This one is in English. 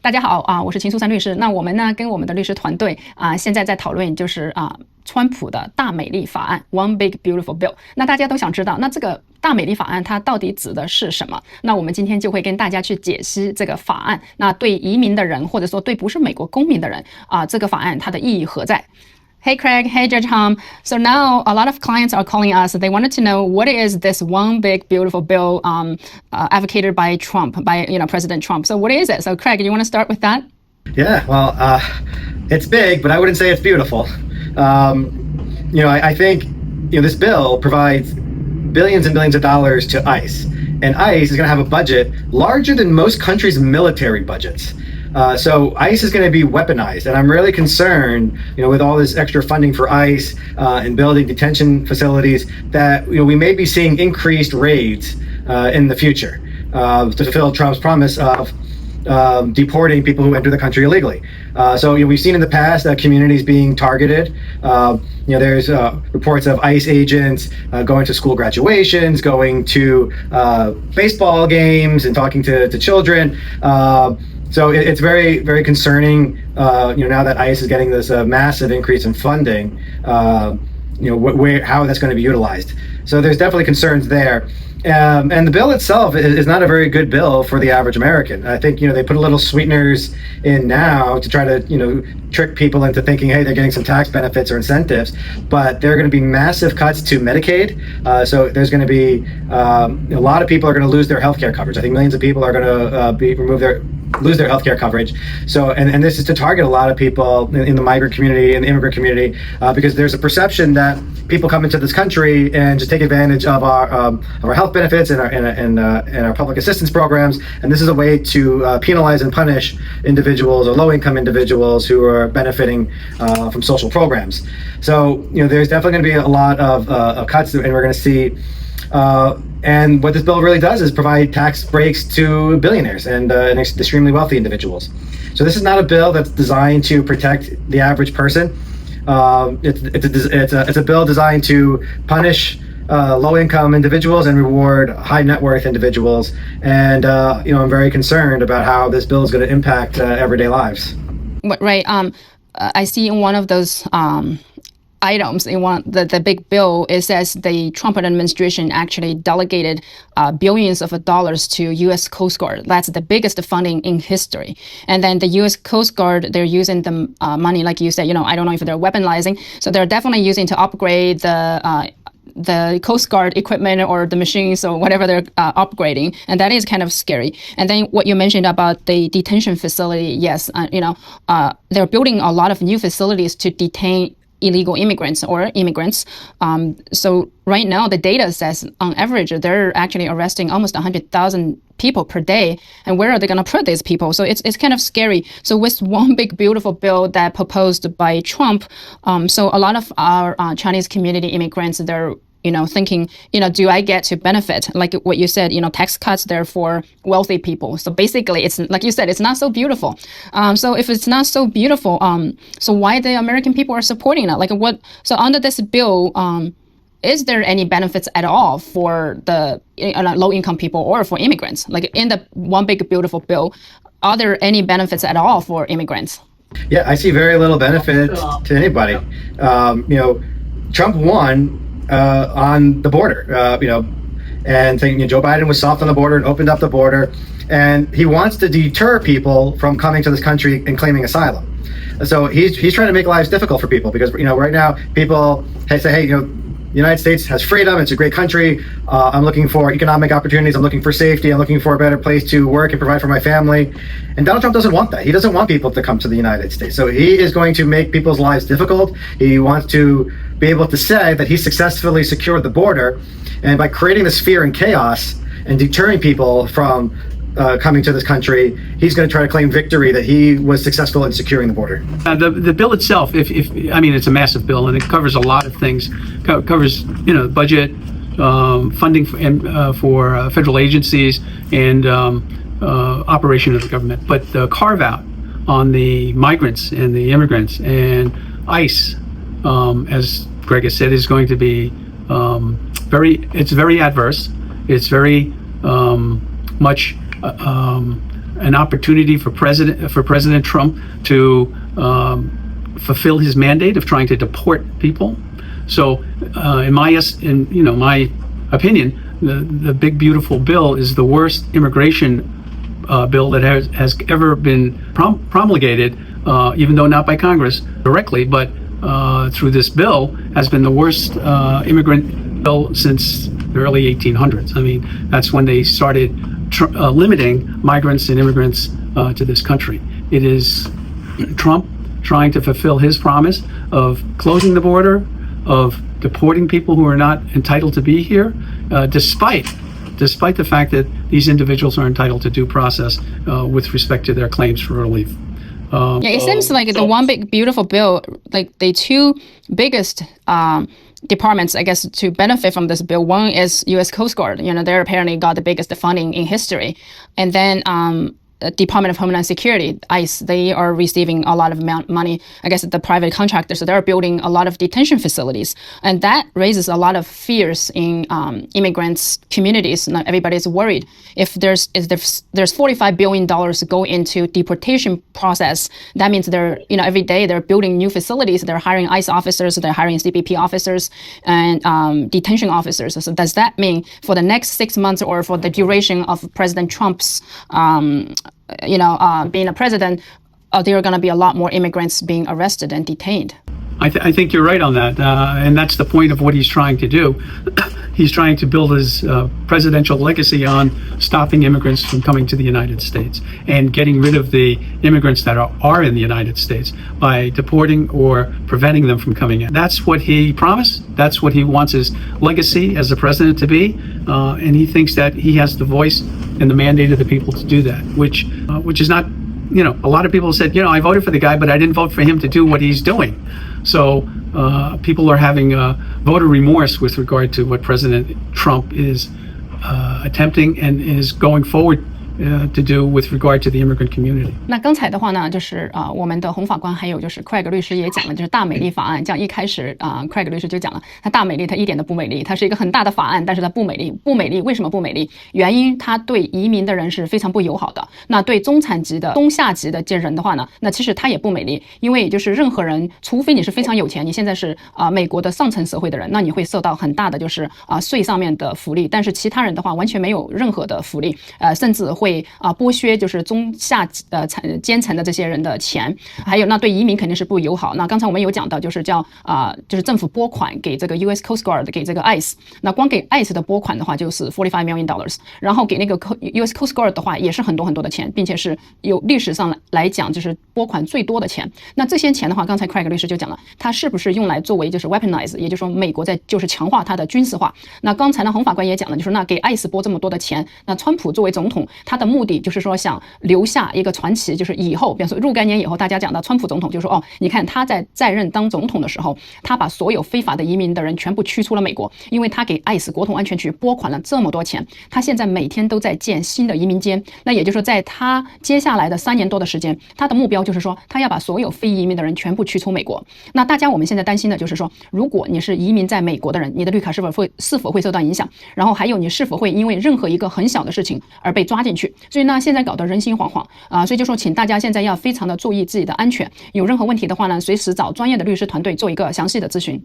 大家好我是秦苏珊律师。那我们呢跟我们的律师团队现在在讨论就是川普的大美丽法案 One Big Beautiful Bill。那大家都想知道，那这个大美丽法案它到底指的是什么？那我们今天就会跟大家去解析这个法案。那对移民的人，或者说对不是美国公民的人这个法案它的意义何在？Hey Craig, hey Judge Tom. So now a lot of clients are calling us. They wanted to know what is this one big beautiful bill advocated by Trump, by President Trump. So what is it? So Craig, you want to start with that? Yeah, well, it's big, but I wouldn't say it's beautiful. I think this bill provides billions and billions of dollars to ICE, and ICE is going to have a budget larger than most countries' military budgets. So ICE is going to be weaponized, and I'm really concerned, with all this extra funding for ICE and building detention facilities, that we may be seeing increased raids in the future to fulfill Trump's promise of deporting people who enter the country illegally. So we've seen in the past communities being targeted. There's reports of ICE agents going to school graduations, going to baseball games, and talking to children. So it's very, very concerning, now that ICE is getting this massive increase in funding, how that's going to be utilized. So there's definitely concerns there. And the bill itself is not a very good bill for the average American. I think, they put a little sweeteners in now to try to, trick people into thinking, hey, they're getting some tax benefits or incentives, but there are going to be massive cuts to Medicaid. So there's going to be a lot of people are going to lose their healthcare coverage. I think millions of people are going to lose their healthcare coverage. So, and this is to target a lot of people in the migrant community and the immigrant community, because there's a perception that people come into this country and just take advantage of our health benefits and our public assistance programs. And this is a way to penalize and punish individuals or low-income individuals who are benefiting from social programs. So, there's definitely going to be a lot of cuts, and we're going to see. And what this bill really does is provide tax breaks to billionaires and extremely wealthy individuals. So this is not a bill that's designed to protect the average person. It's a bill designed to punish low-income individuals and reward high net worth individuals. And I'm very concerned about how this bill is going to impact everyday lives. Right. I see in one of those items in the big bill, it says the Trump administration actually delegated billions of dollars to U.S. Coast Guard. That's the biggest funding in history. And then the U.S. Coast Guard, they're using the money, like you said, I don't know if they're weaponizing. So they're definitely using to upgrade the Coast Guard equipment or the machines or whatever they're upgrading. And that is kind of scary. And then what you mentioned about the detention facility, yes, they're building a lot of new facilities to detain illegal immigrants or immigrants. So right now the data says on average they're actually arresting almost 100,000 people per day. And where are they going to put these people? So it's kind of scary. So with one big beautiful bill that proposed by Trump, so a lot of our Chinese community immigrants, they're thinking, do I get to benefit? Like what you said, tax cuts there for wealthy people. So basically, it's like you said, it's not so beautiful. So if it's not so beautiful, so why the American people are supporting it? Like what? So under this bill, is there any benefits at all for the low-income people or for immigrants? Like in the one big beautiful bill, are there any benefits at all for immigrants? Yeah, I see very little benefit to anybody. Trump won on the border, and saying Joe Biden was soft on the border and opened up the border, and he wants to deter people from coming to this country and claiming asylum. So he's trying to make lives difficult for people because right now people say, hey, the United States has freedom. It's a great country. I'm looking for economic opportunities. I'm looking for safety. I'm looking for a better place to work and provide for my family. And Donald Trump doesn't want that. He doesn't want people to come to the United States. So he is going to make people's lives difficult. He wants to be able to say that he successfully secured the border. And by creating this fear and chaos and deterring people from coming to this country, he's going to try to claim victory that he was successful in securing the border. The bill itself, it's a massive bill and it covers a lot of things. Covers budget, funding for federal agencies and operation of the government. But the carve out on the migrants and the immigrants and ICE, as Greg has said, is going to be very adverse. It's very much an opportunity for President Trump to fulfill his mandate of trying to deport people. So, in my opinion, the big beautiful bill is the worst immigration bill that has ever been promulgated, even though not by Congress directly, but through this bill, has been the worst immigrant bill since the early 1800s. I mean, that's when they started limiting migrants and immigrants to this country. It is Trump trying to fulfill his promise of closing the border, of deporting people who are not entitled to be here, despite the fact that these individuals are entitled to due process with respect to their claims for relief. Yeah, it seems like the one big beautiful bill, like the two biggest departments, I guess, to benefit from this bill. One is U.S. Coast Guard. You know, they apparently got the biggest funding in history, and then Department of Homeland Security, ICE, they are receiving a lot of money. I guess the private contractors, so they're building a lot of detention facilities. And that raises a lot of fears in immigrants' communities. Now, everybody's worried. If there's $45 billion go into deportation process, that means every day they're building new facilities. They're hiring ICE officers, they're hiring CBP officers and detention officers. So does that mean for the next 6 months or for the duration of President Trump's being a president, there are going to be a lot more immigrants being arrested and detained? I think you're right on that, and that's the point of what he's trying to do. He's trying to build his presidential legacy on stopping immigrants from coming to the United States and getting rid of the immigrants that are in the United States by deporting or preventing them from coming in. That's what he promised. That's what he wants his legacy as a president to be, and he thinks that he has the voice and the mandate of the people to do that, which is not. A lot of people said, I voted for the guy, but I didn't vote for him to do what he's doing. So people are having voter remorse with regard to what President Trump is attempting and is going forward to do with regard to the immigrant community. 那刚才的话呢，就是我们的洪法官还有就是 Craig 律师也讲了，就是大美丽法案。这样一开始Craig 律师就讲了，它大美丽，它一点都不美丽，它是一个很大的法案，但是它不美丽。不美丽，为什么不美丽？原因它对移民的人是非常不友好的。那对中产级的、中下级的这人的话呢，那其实它也不美丽，因为就是任何人，除非你是非常有钱，你现在是美国的上层社会的人，那你会受到很大的就是税上面的福利，但是其他人的话完全没有任何的福利，甚至会剥削就是中下阶层的这些人的钱，还有那对移民肯定是不友好。那刚才我们有讲到，就是叫就是政府拨款给这个 U.S. Coast Guard 给这个 ICE， 那光给 ICE 的拨款的话就是$45 million， 然后给那个 U.S. Coast Guard 的话也是很多很多的钱，并且是有历史上来讲就是拨款最多的钱。那这些钱的话，刚才 Craig 律师就讲了，它是不是用来作为就是 weaponize， 也就是说美国在就是强化它的军事化。那刚才呢洪法官也讲了，就是那给 ICE 拨这么多的钱，那川普作为总统，他的目的就是说想留下一个传奇，就是以后比方说若干年以后大家讲到川普总统就说你看他在任当总统的时候，他把所有非法的移民的人全部驱出了美国，因为他给 ICE 国土安全局拨款了这么多钱，他现在每天都在建新的移民监。那也就是说在他接下来的3年多的时间，他的目标就是说他要把所有非移民的人全部驱出美国。那大家我们现在担心的就是说，如果你是移民在美国的人，你的绿卡是否会受到影响，然后还有你是否会因为任何一个很小的事情而被抓进去。所以呢现在搞得人心惶惶所以就说请大家现在要非常的注意自己的安全，有任何问题的话呢，随时找专业的律师团队做一个详细的咨询。